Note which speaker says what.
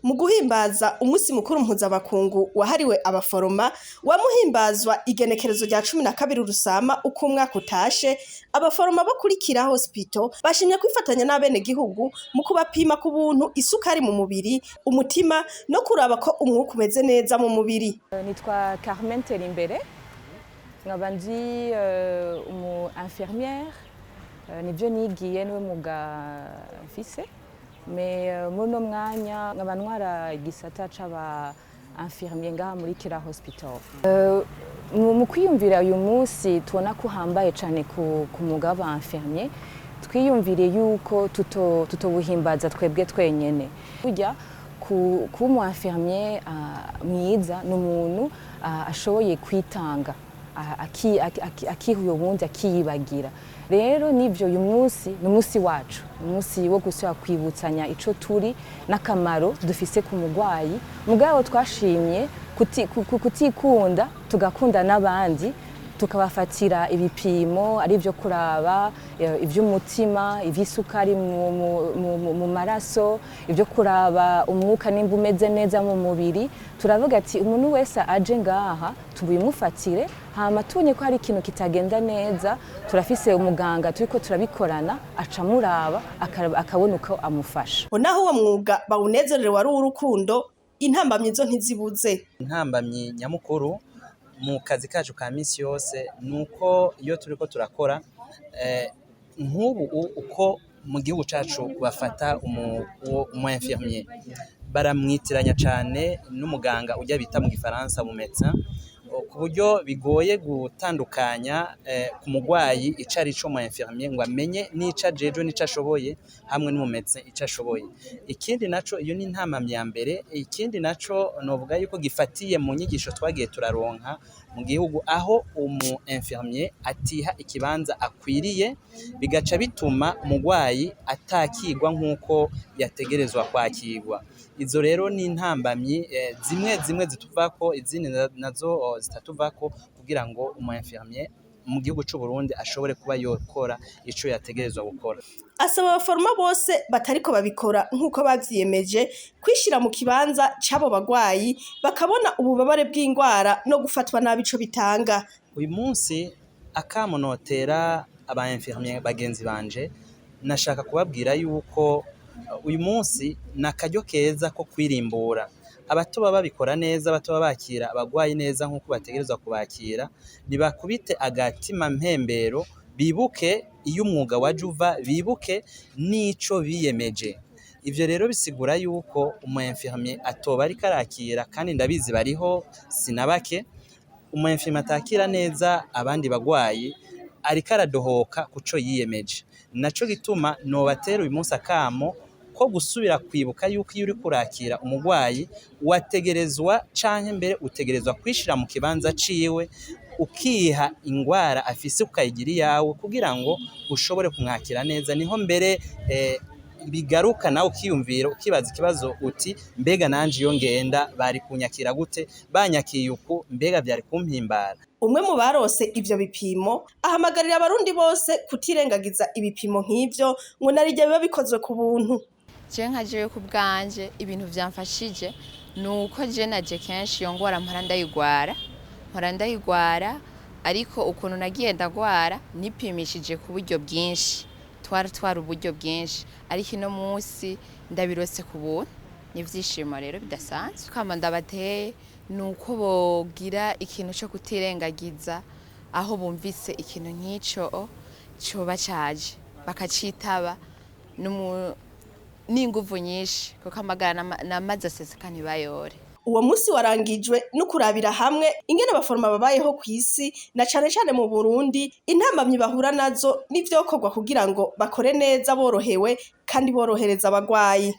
Speaker 1: Mu guhimbaza umunsi mukuru mpuzamakungu wahariwe abaforoma wamuhimbazwa igenekerezo rya 12 Rusama uko umwaka utashe, abaforoma bo kuri Kira Hospital bashimye kwifatanya n'abene gihugu mu kubapima ku buntu isukari mu mubiri, umutima no kuraba ko umwuka umeze neza mu mubiri.
Speaker 2: Nitwa Carmen Terimbere, nkaba ndi umu infirmière, nivyo nigiye niwe muga mfise. Muno mwanya nkaba ntwara igisata c'aba infirmier ngaha muri Kira Hospital. Mu kwiyumvira uyu munsi tubona ko uhambaye cane ku mugabo wa infirmier, twiyumvire yuko tutobuhimbaza twebwe twenyene. Burya kuba umu infirmier mwiza n'umuntu ashoboye kwitanga akiha ubundi akiyibagira. Rero nivyo uyu munsi ni umunsi wacu, umunsi wo gusubira kwibutsanya ico turi n'akamaro dufise ku mugwayi. Mugabo twashimye kutikunda tugakunda n'abandi, tukabafatira ibipimo ari byo kuraba ivy'umutima, ivy'isukari mu maraso, ivyo kuraba umwuka nimba umeze neza mu mubiri. Turavuga ati umuntu wese aje ngaha tubimufatire, hama tubonye ko hari ikintu kitagenda neza turafise umuganga turiko turabikorana aca muraba akabona uko amufasha.
Speaker 1: Naho uwo mwuga bawunezerewe wari urukundo, intambamyi zo ntizibuze.
Speaker 3: Intambamyi nyamukuru mu kazi kacu ka misi yose nuko iyo turiko turakora nk'ubu uko mu gihugu cacu bafata umu infirmier baramwitiranya cane n'umuganga ujya bita mu gifaransa mu médecin, ku buryo bigoye gutandukanya ku mugwayi icari co mu infirmier ngo amenye n'ico ajejwe n'ico ashoboye hamwe n'umu médecin ico ashoboye. Ikindi naco iyo ni intambamyi ya mbere. Ikindi naco novuga yuko gifatiye mu nyigisho twagiye turaronka mu gihugu aho umu infirmier atiha ikibanza akwiriye, bigaca bituma umugwayi atakigwa nk'uko yategerezwa kwakigwa. Izo rero ni intambamyi zimwe zituvako, izindi nazo zitatuvako kugira ngo umu infirmier mu gihugu c'u Burundi ashobore kuba yokora ico yategerezwa gukora.
Speaker 1: Asaba abaforoma bose batariko babikora nk'uko bavyiyemeje kwishira mu kibanza c'abo bagwayi, bakabona ububabare bw'ingwara no gufatwa nabi ico bitanga.
Speaker 3: Uyu munsi akamunotera aba infirmier bagenzi banje, nashaka kubabwira yuko uyu munsi nakaryo keza ko kwirimbura. Abatoba babikora neza, abatoba bakira abagwayi neza nk'uko bategerezwa kubakira, nibakubite agatima mpembero, bibuke iyo umwuga waje uva, bibuke n'ico biyemeje. Ivyo rero bisigura yuko umu infirmier atoba ariko arakira, kandi ndabizi bariho sinabake, umu infirmier atakira neza abandi bagwayi ariko aradohoka kuco yiyemeje. Naco gituma nobatera uyu munsi akamo ko gusubira kwibuka yuko iyo uri kurakira umugwayi wategerezwa canke mbere utegerezwa kwishira mu kibanza ciwe, ukiha ingwara afise ukayigira iyawe kugira ngo ushobore kumwakira neza. Niho mbere bigaruka nawe ukiyumvira ukibaza ikibazo uti mbega nanje iyo ngenda bari kunyakira gute, banyakiye uku mbega vyari kumpimbara.
Speaker 1: Umwe mu barose ivyo bipimo ahamagarira abarundi bose kutirengagiza ibipimo nk'ivyo ngo narirya biba bikozwe ku buntu.
Speaker 4: Je nkajewe ku bwanje ibintu vyamfashije nuko je naje kenshi iyo ngwara mpora ndayigwara, ariko ukuntu nagiye ndagwara nipimishije ku buryo bwinshi, twari uburyo bwinshi, ariko ino munsi ndabirose ku buntu, n'ivyishimo rero bidasanzwe. Kama ndabateye nuko bogira ikintu co kutirengagiza aho bumvise ikintu nk'ico coba caje, bakacitaba n'inguvu nyinshi, kuko amagara n'amazi aseseka ntibayore.
Speaker 1: Uwo munsi warangijwe no kurabira hamwe ingene abaforoma babayeho kw'isi, na cane cane mu Burundi, intambamyi bahura nazo n'ivyokorwa kugira ngo bakore neza borohewe kandi borohereza abagwayi.